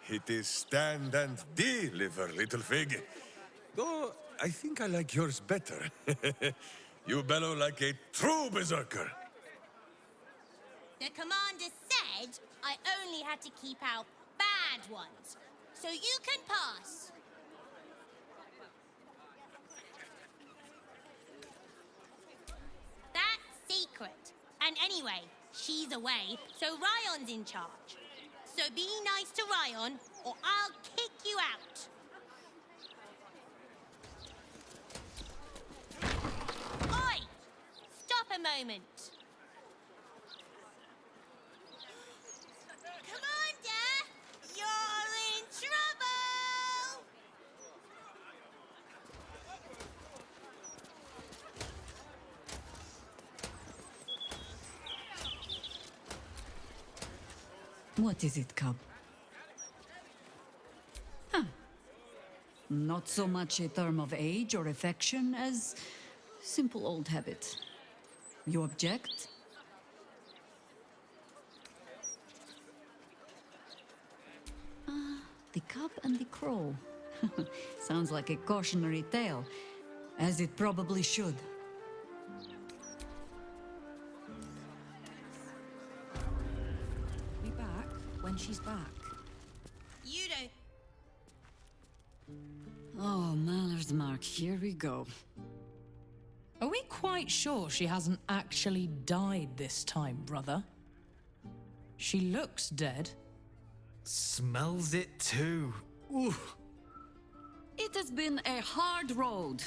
It is stand and deliver, little fig. Though I think I like yours better. You bellow like a true berserker. The commander said I only had to keep out bad ones. So you can pass. That's secret. And anyway, she's away, so Ryon's in charge. So be nice to Ryon, or I'll kick you out. Oi! Stop a moment. Commander! You're in trouble! What is it, cub? Huh. Not so much a term of age or affection as simple old habit. You object? The cub and the crow. Sounds like a cautionary tale, as it probably should. Be back when she's back. You don't... Oh, Maller's mark, here we go. Are we quite sure she hasn't actually died this time, brother? She looks dead. Smells it too. Ooh. It has been a hard road.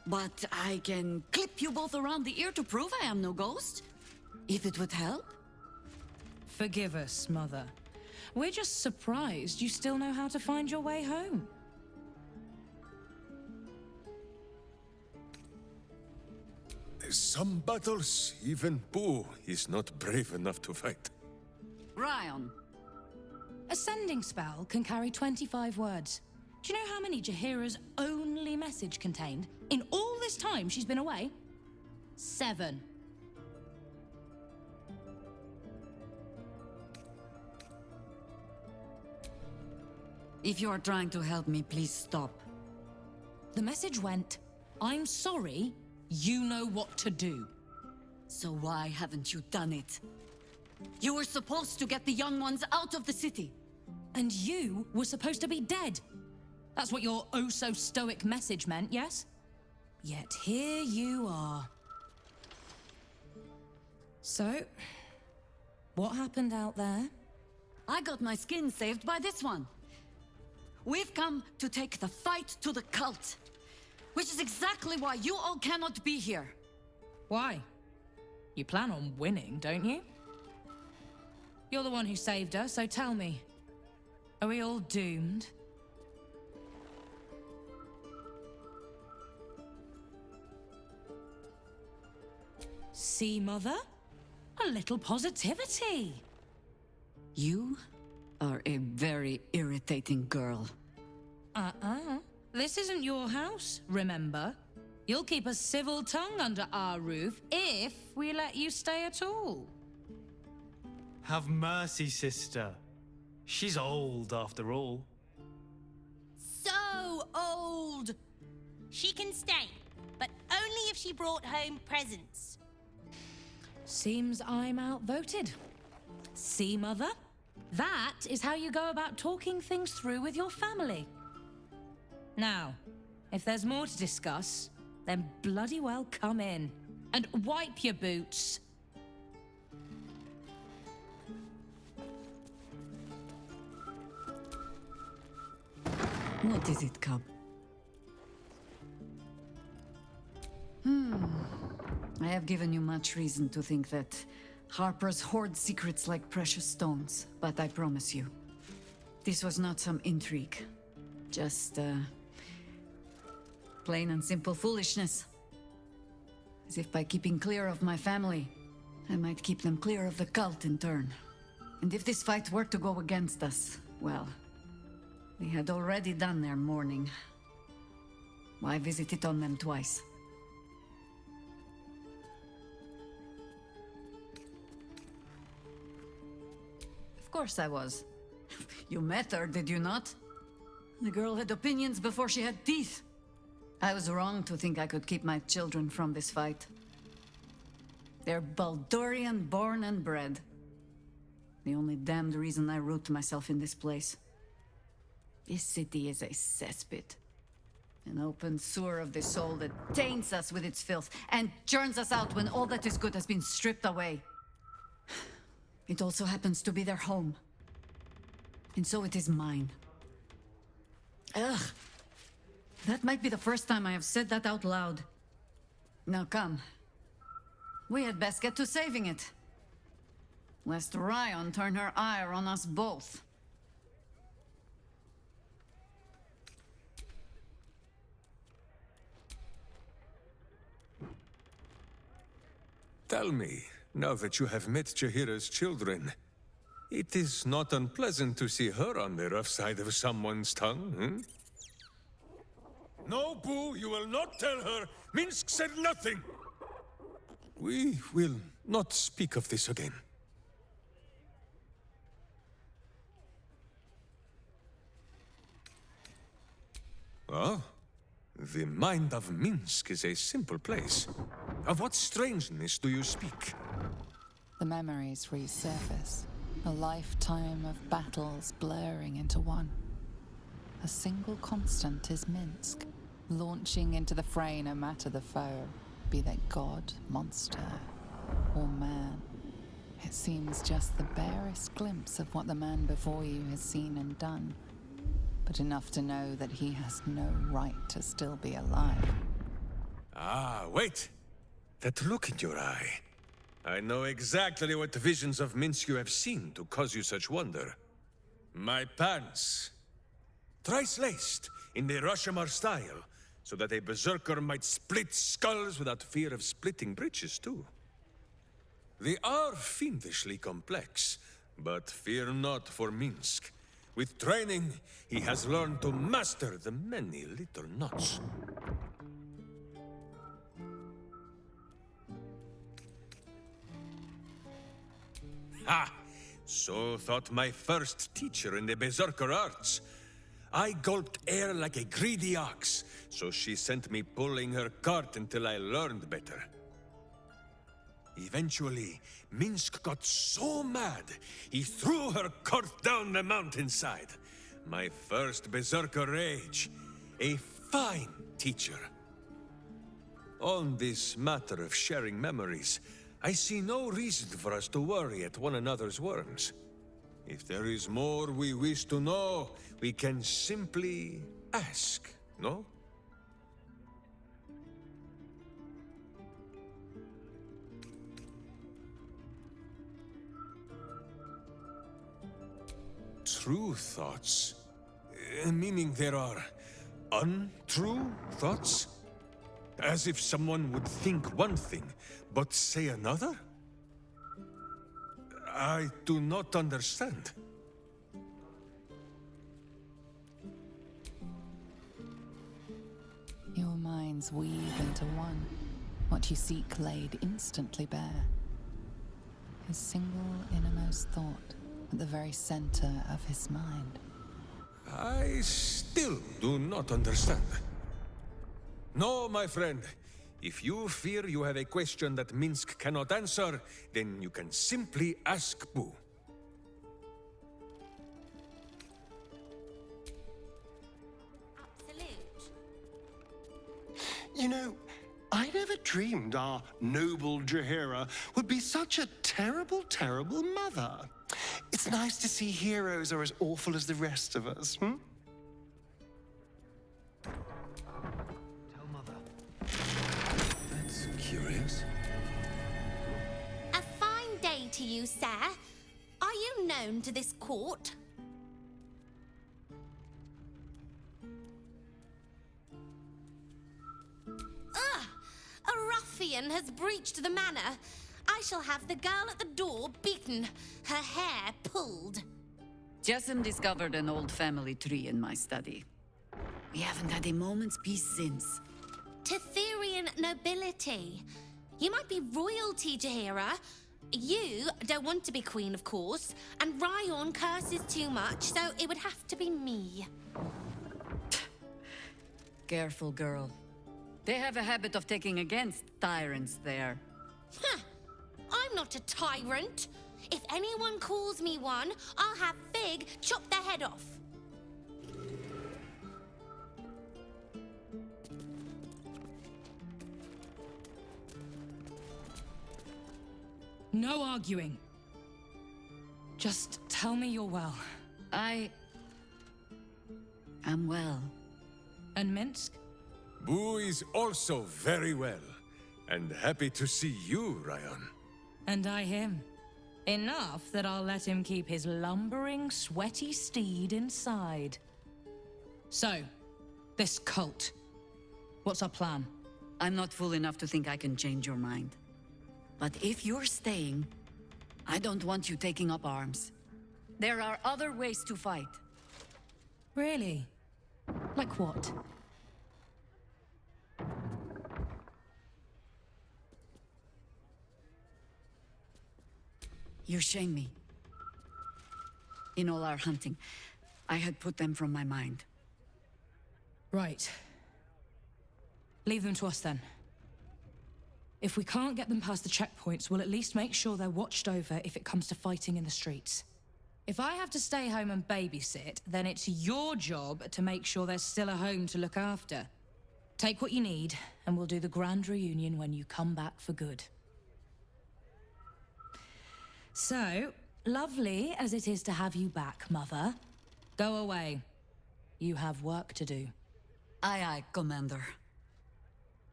But I can clip you both around the ear to prove I am no ghost. If it would help. Forgive us, Mother. We're just surprised you still know how to find your way home. Some battles, even Boo is not brave enough to fight. Ryon. A sending spell can carry 25 words. Do you know how many Jaheira's only message contained? In all this time she's been away? 7. If you are trying to help me, please stop. The message went, I'm sorry, you know what to do. So why haven't you done it? You were supposed to get the young ones out of the city. And you were supposed to be dead. That's what your oh-so-stoic message meant, yes? Yet here you are. So, what happened out there? I got my skin saved by this one. We've come to take the fight to the cult, which is exactly why you all cannot be here. Why? You plan on winning, don't you? You're the one who saved her, so tell me. Are we all doomed? See, Mother? A little positivity. You are a very irritating girl. This isn't your house, remember? You'll keep a civil tongue under our roof if we let you stay at all. Have mercy, sister. She's old after all. So old! She can stay, but only if she brought home presents. Seems I'm outvoted. See, Mother? That is how you go about talking things through with your family. Now, if there's more to discuss, then bloody well come in. And wipe your boots. What is it, cub? I have given you much reason to think that Harpers hoard secrets like precious stones, but I promise you, this was not some intrigue. Just, plain and simple foolishness. As if by keeping clear of my family, I might keep them clear of the cult in turn. And if this fight were to go against us, well, they had already done their mourning. Why visit it on them twice? Of course I was. You met her, did you not? The girl had opinions before she had teeth. I was wrong to think I could keep my children from this fight. They're Baldurian born and bred. The only damned reason I root myself in this place. This city is a cesspit. An open sewer of the soul that taints us with its filth and churns us out when all that is good has been stripped away. It also happens to be their home. And so it is mine. Ugh. That might be the first time I have said that out loud. Now come. We had best get to saving it. Lest Ryan turn her ire on us both. Tell me, now that you have met Jaheira's children, it is not unpleasant to see her on the rough side of someone's tongue, hmm? No, Boo, you will not tell her! Minsk said nothing! We will not speak of this again. Oh? The mind of Minsk is a simple place. Of what strangeness do you speak? The memories resurface. A lifetime of battles blurring into one. A single constant is Minsk, launching into the fray no matter the foe, be they god, monster, or man. It seems just the barest glimpse of what the man before you has seen and done, but enough to know that he has no right to still be alive. Ah, wait! That look in your eye. I know exactly what visions of Minsk you have seen to cause you such wonder. My pants. Thrice-laced, in the Rashomar style, so that a berserker might split skulls without fear of splitting breeches, too. They are fiendishly complex, but fear not for Minsk. With training, he has learned to master the many little knots. Ha! So thought my first teacher in the berserker arts. I gulped air like a greedy ox, so she sent me pulling her cart until I learned better. Eventually, Minsk got so mad, he threw her cart down the mountainside. My first berserker rage. A fine teacher. On this matter of sharing memories, I see no reason for us to worry at one another's worms. If there is more we wish to know, we can simply ask, no? True thoughts? Meaning there are untrue thoughts? As if someone would think one thing, but say another? I do not understand. Your minds weave into one. What you seek laid instantly bare. His single innermost thought at the very center of his mind. I still do not understand. No, my friend. If you fear you have a question that Minsk cannot answer, then you can simply ask Boo. Absolute. You know, I never dreamed our noble Jaheira would be such a terrible, terrible mother. It's nice to see heroes are as awful as the rest of us, hmm? Tell Mother. That's curious. A fine day to you, sir. Are you known to this court? Ugh! A ruffian has breached the manor. I shall have the girl at the door beaten, her hair pulled. Jessim discovered an old family tree in my study. We haven't had a moment's peace since. Tetherian nobility. You might be royalty, Jaheira, You don't want to be queen, of course, and Ryan curses too much, so it would have to be me. Careful, girl. They have a habit of taking against tyrants there. Huh. I'm not a tyrant. If anyone calls me one, I'll have Fig chop their head off. No arguing. Just tell me you're well. I am well. And Minsk? Boo is also very well, and happy to see you, Ryan. And I him. Enough that I'll let him keep his lumbering, sweaty steed inside. So, this cult. What's our plan? I'm not fool enough to think I can change your mind. But if you're staying, I don't want you taking up arms. There are other ways to fight. Really? Like what? You shame me. In all our hunting, I had put them from my mind. Right. Leave them to us then. If we can't get them past the checkpoints, we'll at least make sure they're watched over if it comes to fighting in the streets. If I have to stay home and babysit, then it's your job to make sure there's still a home to look after. Take what you need, and we'll do the grand reunion when you come back for good. So, lovely as it is to have you back, Mother, go away. You have work to do. Aye, aye, Commander.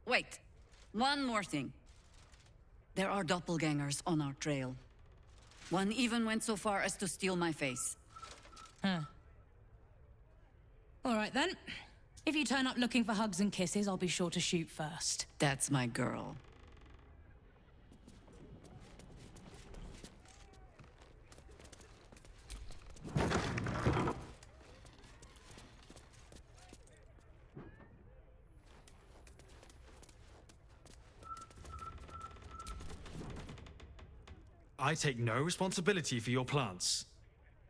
Wait, one more thing. There are doppelgangers on our trail. One even went so far as to steal my face. Huh. All right then. If you turn up looking for hugs and kisses, I'll be sure to shoot first. That's my girl. I take no responsibility for your plants.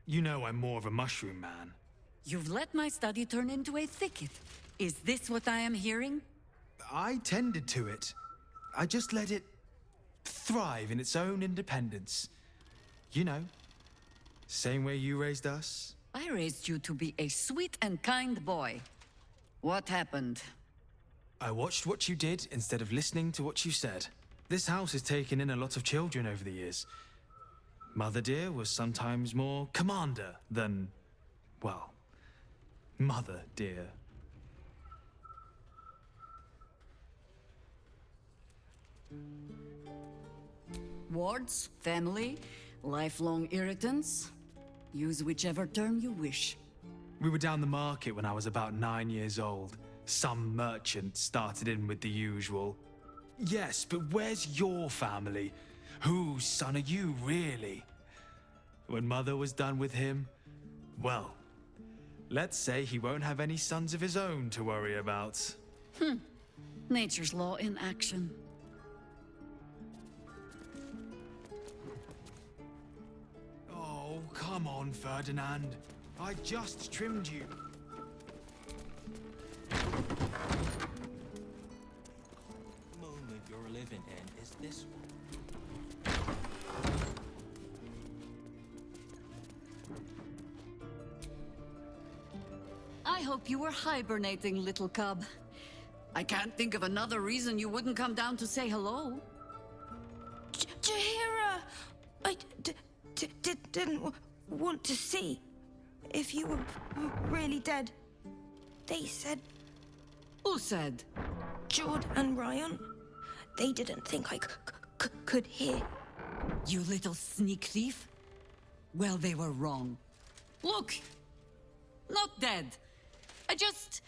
You know I'm more of a mushroom man. You've let my study turn into a thicket. Is this what I am hearing? I tended to it. I just let it thrive in its own independence. You know, same way you raised us. I raised you to be a sweet and kind boy. What happened? I watched what you did instead of listening to what you said. This house has taken in a lot of children over the years. Mother dear was sometimes more commander than, well, mother dear. Wards, family, lifelong irritants. Use whichever term you wish. We were down the market when I was about 9 years old. Some merchant started in with the usual. Yes, but where's your family? Whose son are you, really? When Mother was done with him, well, let's say he won't have any sons of his own to worry about. Nature's law in action. Oh, come on, Ferdinand. I just trimmed you. Moment you're living in is this one. I hope you were hibernating, little cub. I can't think of another reason you wouldn't come down to say hello. Jaheira! I didn't want to see if you were really dead. They said Who said? Jord and Ryan. They didn't think I could hear. You little sneak thief? Well, they were wrong. Look! Not dead. I just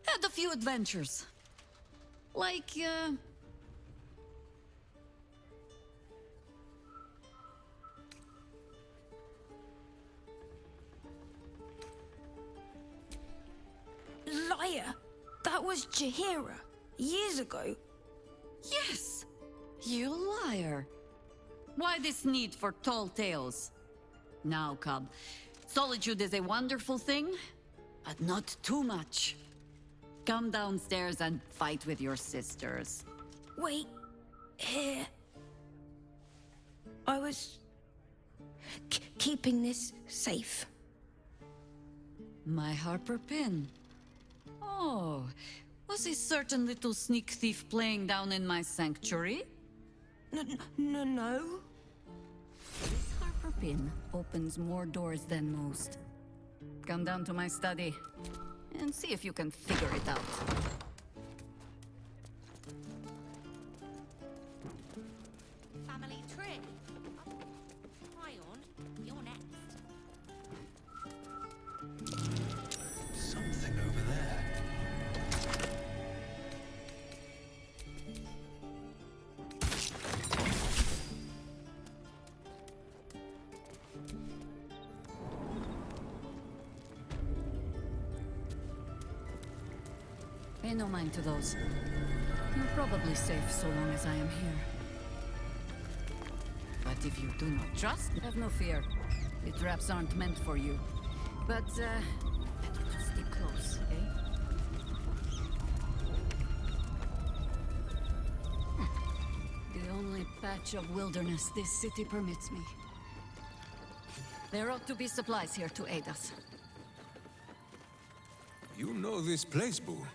had a few adventures. Like, Liar! That was Jaheira. Years ago. yes! You liar. Why this need for tall tales? Now, cub, solitude is a wonderful thing, but not too much. Come downstairs and fight with your sisters. Wait here. I was keeping this safe. My Harper pin. Oh, was a certain little sneak thief playing down in my sanctuary? No. This Harper pin opens more doors than most. Come down to my study and see if you can figure it out. Family tree. Ryan, you're next. Something over there. Pay no mind to those. You're probably safe so long as I am here. But if you do not trust, have no fear. The traps aren't meant for you. But, better to stay close, eh? The only patch of wilderness this city permits me. There ought to be supplies here to aid us. You know this place, Boo.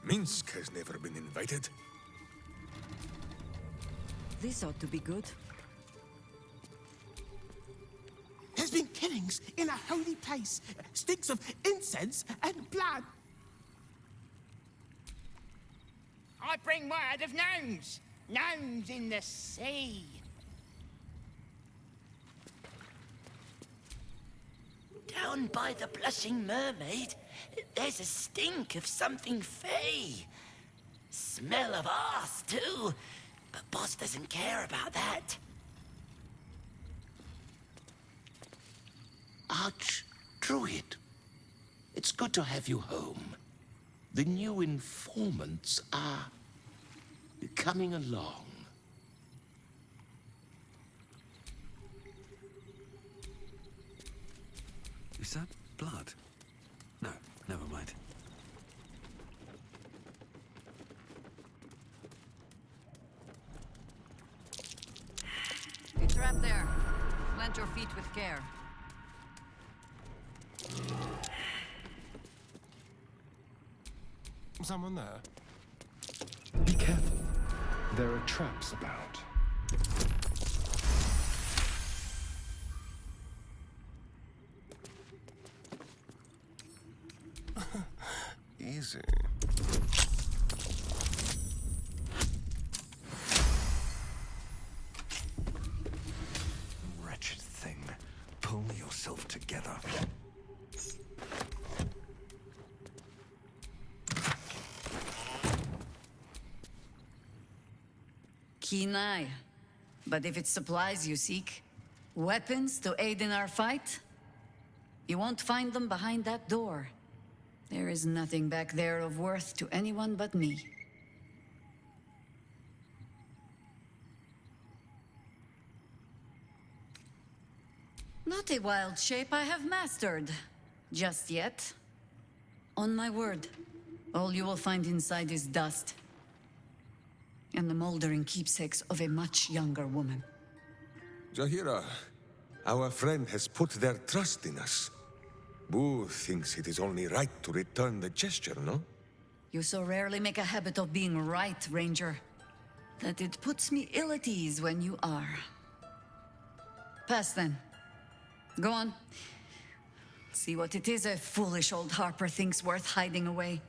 Minsk has never been invited. This ought to be good. There's been killings in a holy place. Stinks of incense and blood. I bring word of gnomes. Gnomes in the sea. Down by the Blushing Mermaid, there's a stink of something fey. Smell of arse, too. But Boss doesn't care about that. Archdruid, it's good to have you home. The new informants are coming along. Is that blood? No, never mind. A trap there. Plant your feet with care. Someone there? Be careful. There are traps about. Easy. Wretched thing. Pull yourself together. Keen eye. But if it's supplies you seek, weapons to aid in our fight, you won't find them behind that door. There is nothing back there of worth to anyone but me. Not a wild shape I have mastered. Just yet. On my word, all you will find inside is dust. And the moldering keepsakes of a much younger woman. Jaheira, our friend has put their trust in us. Boo thinks it is only right to return the gesture, no? You so rarely make a habit of being right, Ranger, that it puts me ill at ease when you are. Pass then. Go on. See what it is a foolish old Harper thinks worth hiding away.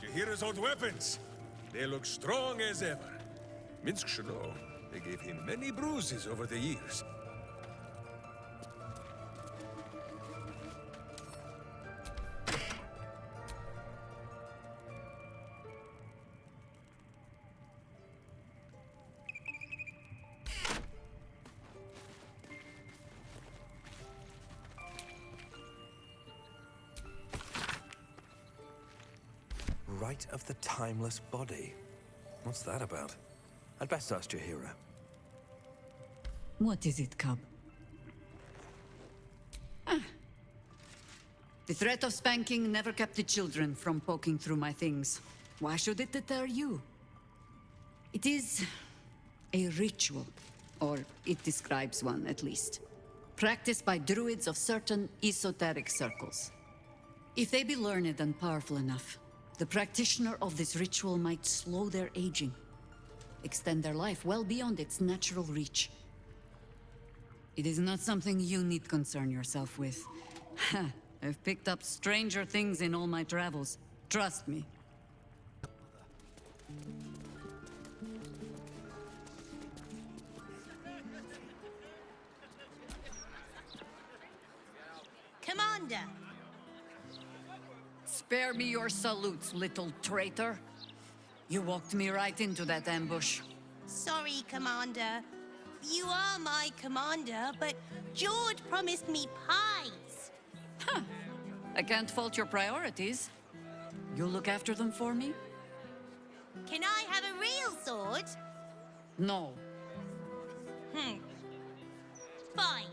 Jaheira's old weapons. They look strong as ever. Minsk should know. They gave him many bruises over the years. Rite of the Timeless Body. What's that about? I'd best ask Jaheira. What is it, cub? The threat of spanking never kept the children from poking through my things. Why should it deter you? It is a ritual, or it describes one at least, practiced by druids of certain esoteric circles. If they be learned and powerful enough, the practitioner of this ritual might slow their aging, extend their life well beyond its natural reach. It is not something you need concern yourself with. I've picked up stranger things in all my travels. Trust me. Commander! Spare me your salutes, little traitor. You walked me right into that ambush. Sorry, Commander. You are my commander, but George promised me pies. Huh. I can't fault your priorities. You look after them for me? Can I have a real sword? No. Fine.